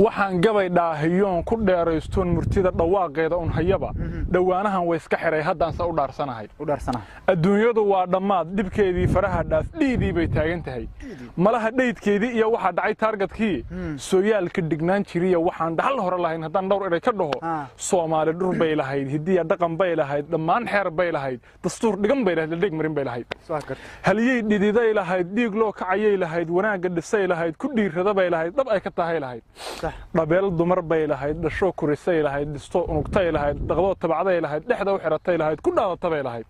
waxaan gabay dhaahiyoon ku dheeraystoon murtida dhawaaqeeda un hayaba dhawaanahan way iska xiray haddaanse u dhaarsanahay adduunyadu waa dhammaad dhibkeedii faraha dhaaf dhiidii bay taagan tahay malaha dhaydkeedii iyo waxaa dhacay taargetkii sooyaalka dhignaan jiriya waxaan dhaxal hore lahayn haddaan dhowr eray ka dhaho soomaali dhur bay lahayd hidiya dhaqan bay lahayd dhammaan xeer bay lahayd dastuur dhigan bay lahayd ladheg marin bay lahayd haliyey dhididay lahayd dhiig loo kacayay lahayd wanaagga dhisay lahayd ku dhiirrada bay lahayd dhab ay ka tahay lahayd dhabeel dumar bay lahayd dhasho kurisay lahayd dhisto unugtay lahayd dhaqdoo tabacday lahayd dhexda u xiratay lahayd ku dhaadatay lahayd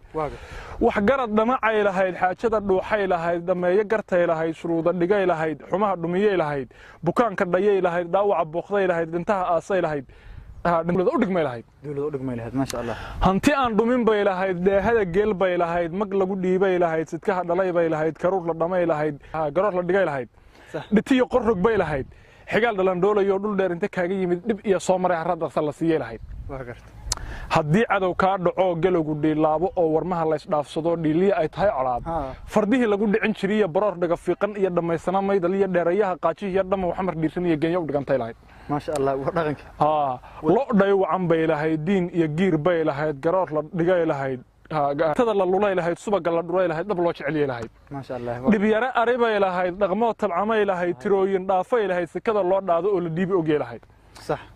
wax garad dhamacay lahayd xaajada dhuuxay lahayd dhameeyo gartay lahayd shuruuda dhigay lahayd xumaha dhumiyay lahayd bukaanka dhayay lahayd dhaawaca booqday lahayd dhintaha aasay lahayd dawlada u dhigmay lahayd ma sha Allah hanti aan dhumin bay lahayd deehada geel bay lahayd mag lagu dhiibay lahayd sidkaha dhalay bay lahayd karuur la dhamay lahayd garoor la dhigay lahayd dhitiyo qorrog bay lahayd xigaal dhalandhoolayo dhul dheer inta kaaga yimid dhib iyo soo maray harada la siiyay lahayd haddii cadow kaa dhaco galowgu dhiilaabo oo warmaha la isdhaafsado dhiiliya ay tahay colaad fardihii lagu dhicin jiriya baroor dhaga fiiqan iyo dhammaysana maydal iyo dheerayaha qaajihi iyo dhamma waxmar dhiirsan iyo geenya u dhigantay lahayd ma sha Allah dhaqanka lo dhay wacan bay lahayd diin iyo giir bay lahayd garoor la dhigay lahayd tada la lulay lahayd subaga la dhuray lahayd dhab loo jeceliyay lahayd ma sha Allah dhibyara ari bay lahayd dhaqmo tabcamay lahayd tirooyin dhaafay lahayd sikada loo dhaado oo la dhiibi ogay lahayd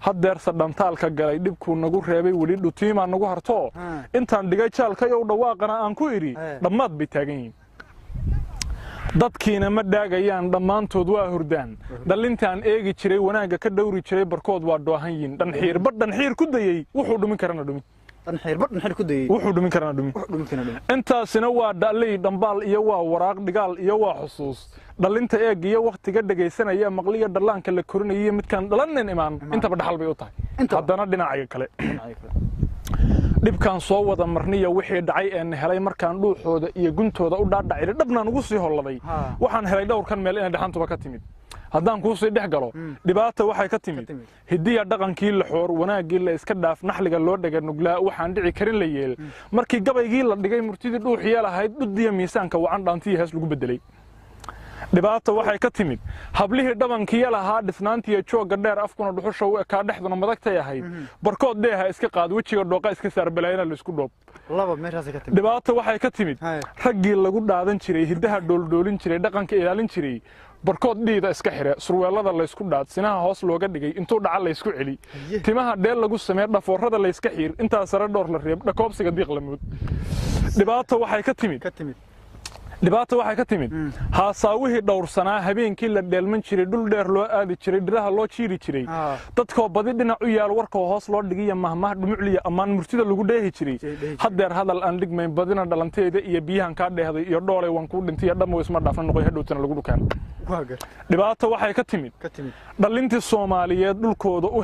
haddeerse dhantaalka galay dhibkuu nagu reebay weli dhutiimaa nagu harto intaan dhigay jaalkayow dhawaaqana aan ku idhi dhammaad bay taagan yihiin dadkiina ma dhaagayaan dhammaantood waa hurdaan dhallintaan eegi jiray wanaagga ka dhowri jiray barkood waa doohan yiin dhanxiirba dhanxiir ku dayey wuxuu dhumin karana dhumin wuxuu dhumin karana dhumin intaasina waa dhalley dhambaal iyo waa waraaq dhigaal iyo waa xusuus dhallinta eeg iyo wakhtiga dhegaysanaya maqliya dhallaanka la korinaya midkaan dhalanin imaan intaba dhaxal bay u tahay haddana dhinaca kale dhibkaan soo wada marniya wixii dhacay ee helay markaan dhuuxooda iyo guntooda u dhaadhacay dhabnaan ugu sii holladay waxaan helay dhowrkan meel inay dhaxantuba ka timid haddaan kuu sii dhex galo dhibaata waxay ka timid hidiya dhaqankii la xoor wanaaggii la iska dhaaf naxliga loo dhaga nuglaa waxaan dhici karin la yeel markii gabaygii la dhigay murtidii dhuuxiya lahayd dhuddiya miisaanka wacan dhaantiya hees lagu beddelay dhibaata waxay ka timid hablihii dhabankiya lahaa dhisnaantiiyo joogga dheer afkuna dhuxusha u ekaa dhexduna madagtay ahayd barkood dheeha iska qaad wejiga dhooqa iska saar balaayana laysku dhoob dhibaata waxay ka timid raggii lagu dhaadan jiray hiddaha dhooldhoolin jiray dhaqanka ilaalin jiray barkood dhiida iska xire surweelada laysku dhaad sinaha hoos looga dhigay intuu dhaca laysku celi timaha dheel lagu samee dhafoorada layska xiir intaa sare dhowr la reeb dhakoobsiga diiq la mood dhibaata waxay ka timid haasaawihii dhowrsanaa habeenkii la dheelman jiray dhul dheer loo aadi jiray dhiraha loo jiiri jiray dadkoo badi dhinac u yaal warkoo hoos loo dhigiya mahmaah dhumucliya ammaan murtida lagu dheehi jiray haddeer hadal aan dhigmayn badina dhalanteeda iyo biyahan kaa dheehday iyo dhoolay waan kuu dhintay dhammo isma dhaafna noqoy hadhowtana lagu dhukaan dhibaata waxay ka timid dhallintii Soomaaliyeed dhulkooda u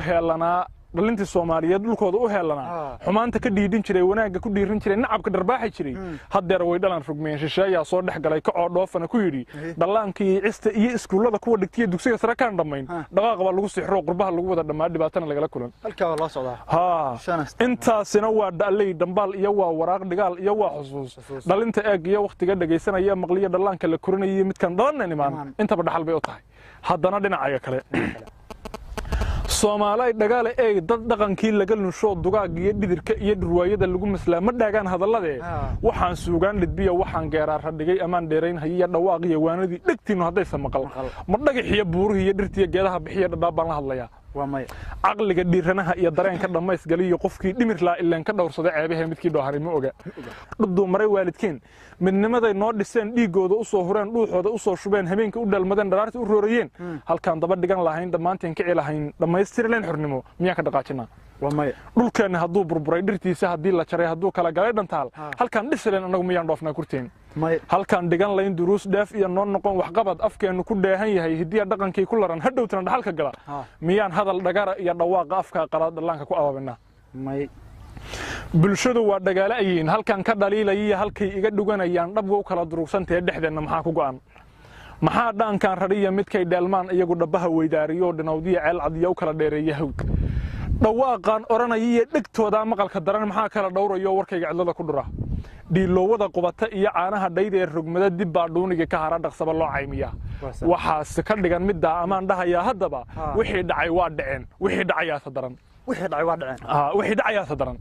heelanaa xumaanta ka dhiidhin jiray wanaagga ku dhiirin jiray nacabka dharbaaxi jiray haddeer way dhalan rugmeen shisheeyaa soo dhex galay kacoo dhoofana ku yidhi dhallaankii cista iyo iskuullada kuwa dhigtiya dugsiga sare kaan dhammayn dhaqaaqa baa lagu sixro qurbaha lagu wada dhammaa dhibaatana lagala kulan intaasina waa dhalley dhambaal iyo waa waraaq dhigaal iyo waa xusuus dhallinta eeg iyo wakhtiga dhegaysanaya maqliya dhallaanka la korinaya midkaan dhalanan imaan intaba dhaxal bay u tahay haddana dhinaca kale Soomaaliya dhagaale ee dad dhaqankii laga lunsho dugaag iyo dhidirka iyo dhurwaayada lagu maslaa ma dhaagaan hadalladee waxaan suugaan dhidbiya waxaan geeraar dhigay amaan dheerayn hayiya dhawaaq iyo waanadii dhigtiino hadaysan maqal ma dhagaxiya buurihi iyo dhirtiya geedaha bixiya dhadhaab baan la hadlayaa caqliga dhiiranaha iyo dareenka dhamays galiyo qofkii dhimir laa ilaan ka dhowrsaday ceebaha midkii dhooharay ma oga dhuddu maray waalidkeen midnimaday noo dhiseen dhiigooda u soo hureen dhuuxooda u soo shubeen habeenka u dhalmadeen dharaarta u roorayeen halkaan daba dhigan lahayn dhammaanteen kici lahayn dhammaystirleen xornimo miyaa ka dhaqaajinaa dhulkeenna hadduu burburay dhirtiisa haddii la jaray hadduu kala galay dhantaal halkaan dhisileen annagu miyaan dhoofnaa kurteen halkaan dhigan layn duruus dheef iyo noo noqon waxqabad afkeennu ku dheehan yahay hidiya dhaqankii ku laran hadhowtana dhaxalka gala miyaan hadal dhagara iyo dhawaaqa afka qalaad dhallaanka ku abaabinaa bulshadu waa dhagaala ayiin halkaan ka dhaliilaya halkay iga dhuganayaan dhabga u kala durugsantae dhexdeenna maxaa ku go'an maxaa dhaankaan rariya midkay dheelmaan iyagu dhabbaha weydaariyo dhinawdiya ceel cadiya u kala dheereeya hawd dhawaaqaan oranaya dhigtooda maqalka daran maxaa kala dhowrayo warkayga cidlada ku dhura dhiilowada qubata iyo caanaha dhayda ee rogmada dib baa dhuuniga ka hara dhaqsaba loo caymiyaa waxaas ka dhigan midda amaan dhahayaa haddaba wixii dhacay waa dhaceen wixii dhacayaasa daran wixii dhacayaasa daran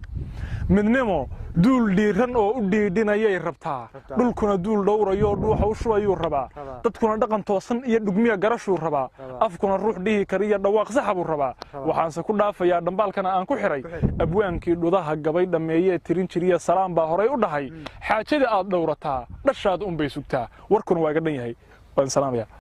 midnimo duul dhiiran oo u dhiidhinayay rabtaa dhulkuna duul dhowrayo dhuuxa u shubayuu rabaa dadkuna dhaqan toosan iyo dhugmiya garashuu rabaa afkuna ruux dhihi kariya dhawaaq saxa buu rabaa waxaanse ku dhaafayaa dhambaalkana aan ku xiray abwaankii dhudaha gabay dhammeeyee tirin jiriya salaam baa horay u dhahay xaajada aad dhowrataa dhashaada unbay sugtaa warkuna waa iga dhan yahay waan salaamaya